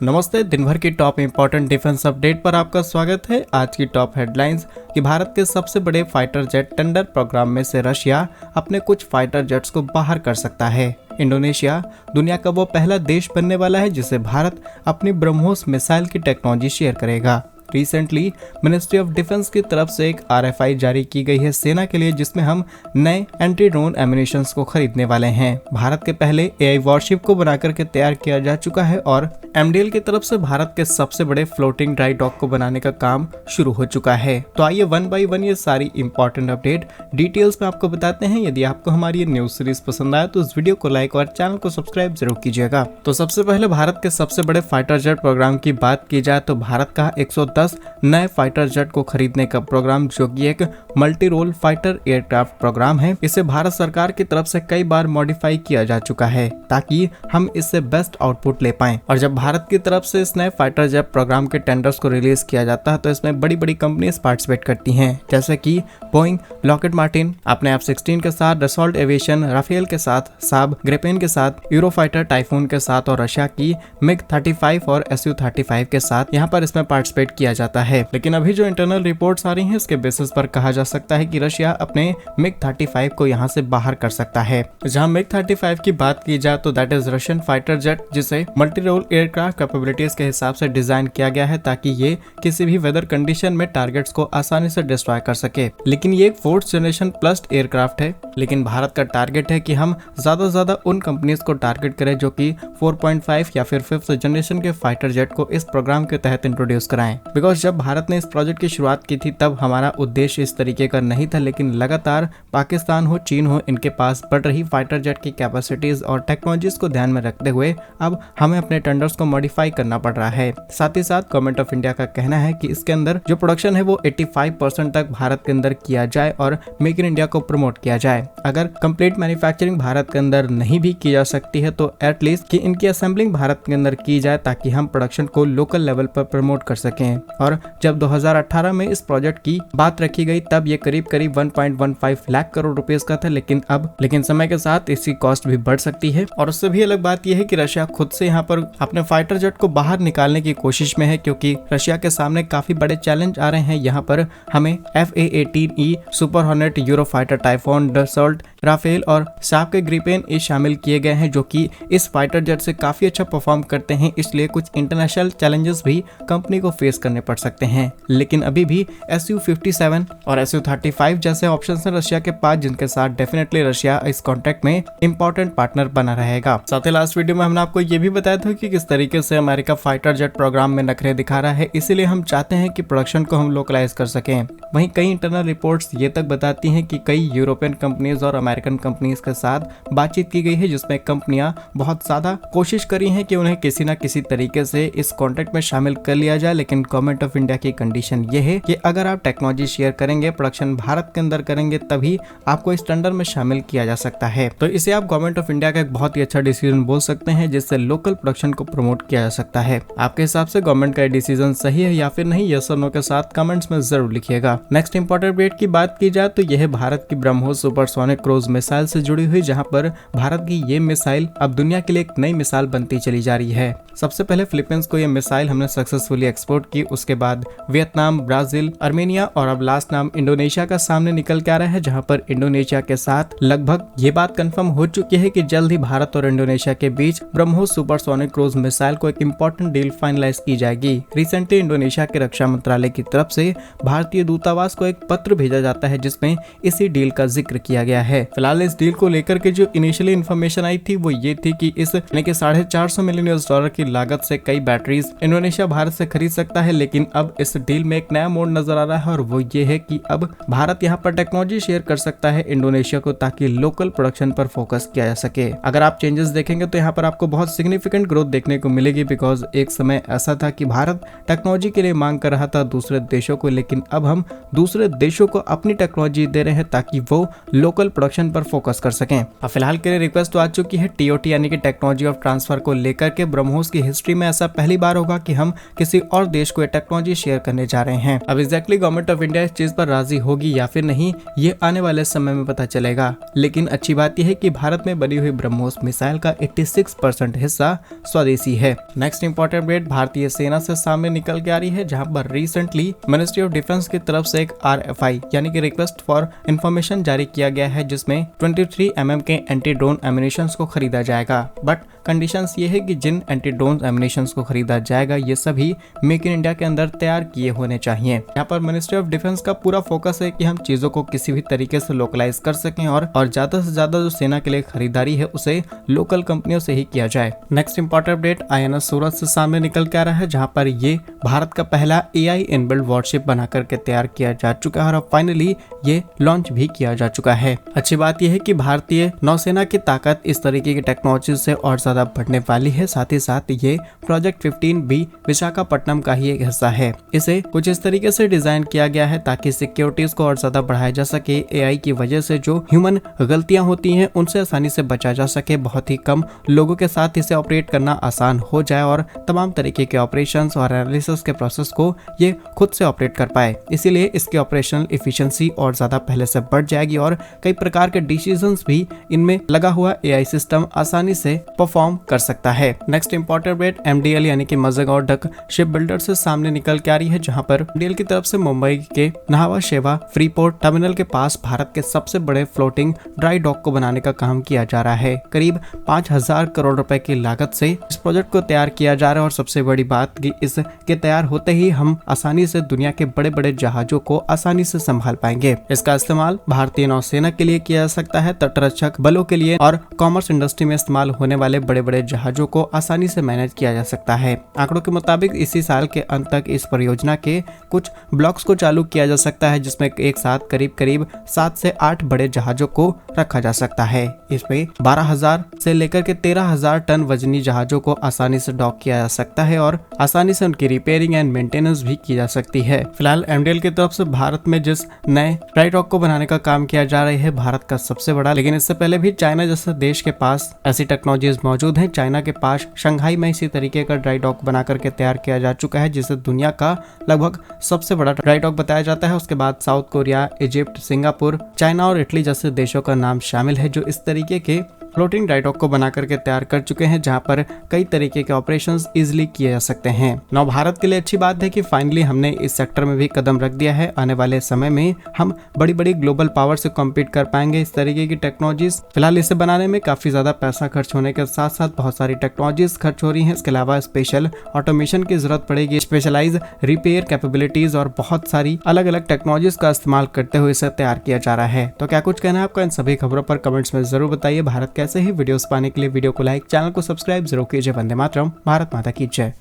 नमस्ते। दिन भर की टॉप इंपॉर्टेंट डिफेंस अपडेट पर आपका स्वागत है। आज की टॉप हेडलाइंस कि भारत के सबसे बड़े फाइटर जेट टेंडर प्रोग्राम में से रशिया अपने कुछ फाइटर जेट्स को बाहर कर सकता है। इंडोनेशिया दुनिया का वो पहला देश बनने वाला है जिसे भारत अपनी ब्रह्मोस मिसाइल की टेक्नोलॉजी शेयर करेगा। रिसेंटली मिनिस्ट्री ऑफ डिफेंस की तरफ से एक RFI जारी की गई है सेना के लिए, जिसमें हम नए एंटी ड्रोन एमिनेशंस को खरीदने वाले हैं। भारत के पहले AI वॉरशिप को बनाकर के तैयार किया जा चुका है और MDL की तरफ से भारत के सबसे बड़े फ्लोटिंग ड्राई डॉक को बनाने का काम शुरू हो चुका है। तो आइए वन बाय वन ये सारी इंपॉर्टेंट अपडेट डिटेल्स में आपको बताते हैं। यदि आपको हमारी ये न्यूज सीरीज पसंद आया तो इस वीडियो को लाइक और चैनल को सब्सक्राइब जरूर कीजिएगा। तो सबसे पहले भारत के सबसे बड़े फाइटर जेट प्रोग्राम की बात की जाए तो भारत का 110 नए फाइटर जेट को खरीदने का प्रोग्राम, जो कि एक multi role fighter aircraft program है, इसे भारत सरकार की तरफ से कई बार मॉडिफाई किया जा चुका है ताकि हम इससे बेस्ट आउटपुट ले पाएं। और जब भारत की तरफ से इस नए फाइटर जेट प्रोग्राम के टेंडर्स को रिलीज किया जाता है तो इसमें बड़ी बड़ी कंपनीज पार्टिसिपेट करती हैं, जैसे कि बोइंग, लॉकहीड मार्टिन अपने F-16 के साथ, डसॉल्ट एविएशन राफेल के साथ, साब ग्रिपेन के साथ, यूरोफाइटर टाइफून के साथ और रशिया की MiG-35 और Su-35 के साथ यहाँ पर इसमें पार्टिसिपेट किया जाता है। लेकिन अभी जो इंटरनल रिपोर्ट्स आ रही हैं इसके बेसिस पर कहा जा सकता है कि रशिया अपने MiG-35 को यहाँ से बाहर कर सकता है। जहाँ MiG-35 की बात की जाए तो that is Russian fighter jet, जिसे मल्टी रोल एयरक्राफ्ट कैपेबिलिटीज के हिसाब से डिजाइन किया गया है ताकि ये किसी भी वेदर कंडीशन में टारगेट्स को आसानी से डिस्ट्रॉय कर सके। लेकिन ये एक 4th जनरेशन प्लस एयरक्राफ्ट है। लेकिन भारत का टारगेट है कि हम ज्यादा से ज्यादा उन कंपनीज को टारगेट करें जो कि 4.5 या फिर 5th जनरेशन के फाइटर जेट को इस प्रोग्राम के तहत इंट्रोड्यूस कराएं। बिकॉज जब भारत ने इस प्रोजेक्ट की शुरुआत की थी तब हमारा उद्देश्य इस तरीके का नहीं था, लेकिन लगातार पाकिस्तान हो, चीन हो, इनके पास बढ़ रही फाइटर जेट की कैपेसिटीज और टेक्नोलॉजीज को ध्यान में रखते हुए अब हमें अपने टेंडर्स को मॉडिफाई करना पड़ रहा है। साथ ही साथ गवर्नमेंट ऑफ इंडिया का कहना है कि इसके अंदर जो प्रोडक्शन है वो 85% तक भारत के अंदर किया जाए और मेक इन इंडिया को प्रमोट किया जाए। अगर कंप्लीट मैन्युफैक्चरिंग भारत के अंदर नहीं भी की जा सकती है तो एटलीस्ट कि इनकी असेंबलिंग भारत के अंदर की जाए ताकि हम प्रोडक्शन को लोकल लेवल पर प्रमोट कर सकें। और जब 2018 में इस प्रोजेक्ट की बात रखी गई तब ये करीब 1.15 लाख करोड़ रुपए का था, लेकिन समय के साथ इसकी कॉस्ट भी बढ़ सकती है। और उससे भी अलग बात यह है कि रशिया खुद से यहाँ पर अपने फाइटर जेट को बाहर निकालने की कोशिश में है, क्योंकि रशिया के सामने काफी बड़े चैलेंज आ रहे हैं। यहाँ पर हमें FA-18E Super Hornet, Eurofighter Typhoon, Dassault, Rafale और साब के ग्रिपेन ये शामिल किए गए हैं, जो कि इस फाइटर जेट से काफी अच्छा परफॉर्म करते हैं। इसलिए कुछ इंटरनेशनल चैलेंजेस भी कंपनी को फेस करने पड़ सकते हैं। लेकिन अभी भी Su-57 और Su-35 जैसे ऑप्शंस हैं रशिया के पास, जिनके साथ डेफिनेटली रशिया इस कॉन्ट्रैक्ट में इंपॉर्टेंट पार्टनर बना रहेगा। साथ ही लास्ट वीडियो में हमने आपको ये भी बताया था कि किस तरीके से अमेरिका फाइटर जेट प्रोग्राम में नखरे दिखा रहा है, इसीलिए हम चाहते हैं कि प्रोडक्शन को हम लोकलाइज कर सकें। वहीं कई इंटरनल रिपोर्ट्स ये तक बताती हैं कि कई यूरोपियन कंपनीज और अमेरिकन कंपनीज के साथ बातचीत की गई है, जिसमें कंपनियां बहुत ज्यादा कोशिश करी हैं कि उन्हें किसी न किसी तरीके से इस कॉन्ट्रैक्ट में शामिल कर लिया जाए। लेकिन गवर्नमेंट ऑफ इंडिया की कंडीशन ये है कि अगर आप टेक्नोलॉजी शेयर करेंगे, प्रोडक्शन भारत के अंदर करेंगे, तभी आपको इस टेंडर में शामिल किया जा सकता है। तो इसे आप गवर्नमेंट ऑफ इंडिया का एक बहुत ही अच्छा डिसीजन बोल सकते हैं, जिससे लोकल प्रोडक्शन को प्रमोट किया जा सकता है। आपके हिसाब से गवर्नमेंट का डिसीजन सही है या फिर नहीं, यस और नो के साथ कमेंट्स में जरूर लिखिएगा। नेक्स्ट इंपॉर्टेंट अपडेट की बात की जाए तो यह भारत की ब्रह्मोस सुपरसोनिक क्रूज मिसाइल से जुड़ी हुई, जहां पर भारत की ये मिसाइल अब दुनिया के लिए एक नई मिसाइल बनती चली जा रही है। सबसे पहले फिलीपींस को यह मिसाइल हमने सक्सेसफुली एक्सपोर्ट की, उसके बाद वियतनाम, ब्राजील, आर्मेनिया और अब लास्ट नाम इंडोनेशिया का सामने निकल के आ रहा है, जहां पर इंडोनेशिया के साथ लगभग ये बात कंफर्म हो चुकी है कि जल्द ही भारत और इंडोनेशिया के बीच ब्रह्मोस सुपरसोनिक क्रूज मिसाइल को एक इंपॉर्टेंट डील फाइनलाइज की जाएगी। रिसेंटली इंडोनेशिया के रक्षा मंत्रालय की तरफ से भारतीय दूतावास को एक पत्र भेजा जाता है जिसमें इसी डील का जिक्र किया गया है। फिलहाल इस डील को लेकर के जो इनिशियली इन्फॉर्मेशन आई थी वो ये थी कि इस $450 मिलियन की लागत से कई बैटरीज इंडोनेशिया भारत से खरीद सकता है। लेकिन अब इस डील में एक नया मोड नजर आ रहा है और वो ये है कि अब भारत यहाँ पर टेक्नोलॉजी शेयर कर सकता है इंडोनेशिया को, ताकि लोकल प्रोडक्शन पर फोकस किया जा सके। अगर आप चेंजेस देखेंगे तो यहाँ पर आपको बहुत सिग्निफिकेंट ग्रोथ देखने को मिलेगी, बिकॉज एक समय ऐसा था कि भारत टेक्नोलॉजी के लिए मांग कर रहा था दूसरे देशों को, लेकिन अब हम दूसरे देशों को अपनी टेक्नोलॉजी दे रहे हैं ताकि वो लोकल प्रोडक्शन पर फोकस कर सकें। अब फिलहाल के लिए रिक्वेस्ट तो आ चुकी है TOT यानी कि टेक्नोलॉजी ऑफ ट्रांसफर को लेकर के। ब्रह्मोस की हिस्ट्री में ऐसा पहली बार होगा कि हम किसी और देश को टेक्नोलॉजी शेयर करने जा रहे हैं। अब एग्जैक्टली गवर्नमेंट ऑफ इंडिया इस चीज पर राजी होगी या फिर नहीं, ये आने वाले समय में पता चलेगा। लेकिन अच्छी बात यह है कि भारत में बनी हुई ब्रह्मोस मिसाइल का 86% हिस्सा स्वदेशी है। नेक्स्ट इंपॉर्टेंट अपडेट भारतीय सेना से सामने निकल के आ रही है, जहां पर रिसेंटली मिनिस्ट्री ऑफ डिफेंस की तरफ से एक RFI यानी कि रिक्वेस्ट फॉर इंफॉर्मेशन जारी किया गया है, जिसमें 23 mm के एंटी ड्रोन एमिनेशंस को खरीदा जाएगा। बट कंडीशंस ये है कि जिन एंटी ड्रोन एमिनेशंस को खरीदा जाएगा ये सभी मेक इन इंडिया के अंदर तैयार किए होने चाहिए। यहाँ पर मिनिस्ट्री ऑफ डिफेंस का पूरा फोकस है कि हम चीजों को किसी भी तरीके से लोकलाइज कर सकें और ज्यादा से ज्यादा जो सेना के लिए खरीदारी है उसे लोकल कंपनियों से ही किया जाए। नेक्स्ट इंपॉर्टेंट अपडेट INS सूरज से सामने निकल के आ रहा है, जहाँ पर ये भारत का पहला AI इनबिल्ट वॉरशिप बना करके तैयार किया जा चुका है और अब फाइनली ये लॉन्च भी किया जा चुका है। अच्छी बात यह है कि भारतीय नौसेना की ताकत इस तरीके की टेक्नोलॉजी से और ज्यादा बढ़ने वाली है। साथ ही साथ ये प्रोजेक्ट 15B विशाखापट्टनम का ही एक हिस्सा है। इसे कुछ इस तरीके से डिजाइन किया गया है ताकि सिक्योरिटीज को और ज्यादा बढ़ाया जा सके। AI की वजह से जो ह्यूमन गलतियां होती हैं उनसे आसानी से बचा जा सके, बहुत ही कम लोगों के साथ इसे ऑपरेट करना आसान हो जाए और तमाम तरीके के ऑपरेशंस और एनालिसिस के प्रोसेस को ये खुद से ऑपरेट कर पाए। इसीलिए इसकी ऑपरेशनल एफिशिएंसी और ज्यादा पहले से बढ़ जाएगी और कई प्रकार के डिसीजंस भी इनमें लगा हुआ AI सिस्टम आसानी से परफॉर्म कर सकता है। नेक्स्ट इंपॉर्टेंट अपडेट MDL यानी कि मज़गांव डक शिप बिल्डर से सामने निकल के आ रही है, जहां पर MDL की तरफ से मुंबई के न्हावा शेवा फ्रीपोर्ट टर्मिनल के पास भारत के सबसे बड़े फ्लोटिंग ड्राई डॉक को बनाने का काम किया जा रहा है। करीब 5000 करोड़ रुपए की लागत से इस प्रोजेक्ट को तैयार किया जा रहा है और सबसे बड़ी बात कि इसके तैयार होते ही हम आसानी से दुनिया के बड़े बड़े जहाजों को आसानी से संभाल पाएंगे। इसका इस्तेमाल भारतीय नौसेना के लिए किया जा सकता है, तटरक्षक बलों के लिए और कॉमर्स इंडस्ट्री में इस्तेमाल होने वाले बड़े बड़े जहाजों को आसानी से मैनेज किया जा सकता है। आंकड़ों के मुताबिक इसी साल के अंत तक इस परियोजना के कुछ ब्लॉक्स को चालू किया जा सकता है, जिसमें एक साथ करीब 7 से 8 बड़े जहाजों को रखा जा सकता है। इसमें 12,000 से लेकर के 13,000 टन वजनी जहाजों को आसानी से डॉक किया जा सकता है और आसानी से उनकी रिपेयरिंग एंड मेंटेनेंस भी की जा सकती है। फिलहाल MDL की तरफ से भारत में जिस नए ड्राई डॉक को बनाने का काम किया जा रहा है भारत का सबसे बड़ा, लेकिन इससे पहले भी चाइना जैसे देश के पास ऐसी टेक्नोलॉजीज मौजूद हैं। चाइना के पास शंघाई में इसी तरीके का ड्राई डॉक बना करके तैयार किया जा चुका है, जिसे दुनिया का लगभग सबसे बड़ा ड्राई डॉक बताया जाता है। उसके बाद south Korea, Egypt, Singapore, China और इटली जैसे देशों का नाम शामिल है जो इस तरीके के फ्लोटिंग ड्राई डॉक को बना करके तैयार कर चुके हैं, जहां पर कई तरीके के ऑपरेशंस इजीली किए जा सकते हैं। नौ भारत के लिए अच्छी बात है कि फाइनली हमने इस सेक्टर में भी कदम रख दिया है। आने वाले समय में हम बड़ी बड़ी ग्लोबल पावर से कम्पीट कर पाएंगे इस तरीके की टेक्नोलॉजीज। फिलहाल इसे बनाने में काफी ज्यादा पैसा खर्च होने के साथ साथ बहुत सारी टेक्नोलॉजीज खर्च हो रही है। इसके अलावा स्पेशल ऑटोमेशन की जरूरत पड़ेगी, स्पेशलाइज रिपेयर कैपेबिलिटीज और बहुत सारी अलग अलग टेक्नोलॉजीज का इस्तेमाल करते हुए इसे तैयार किया जा रहा है। तो क्या कुछ कहना है आपका इन सभी खबरों पर कमेंट्स में जरूर बताइए। भारत कैसे ही वीडियोस पाने के लिए वीडियो को लाइक, चैनल को सब्सक्राइब जरूर कीजिए। वंदे मातरम, भारत माता की जय।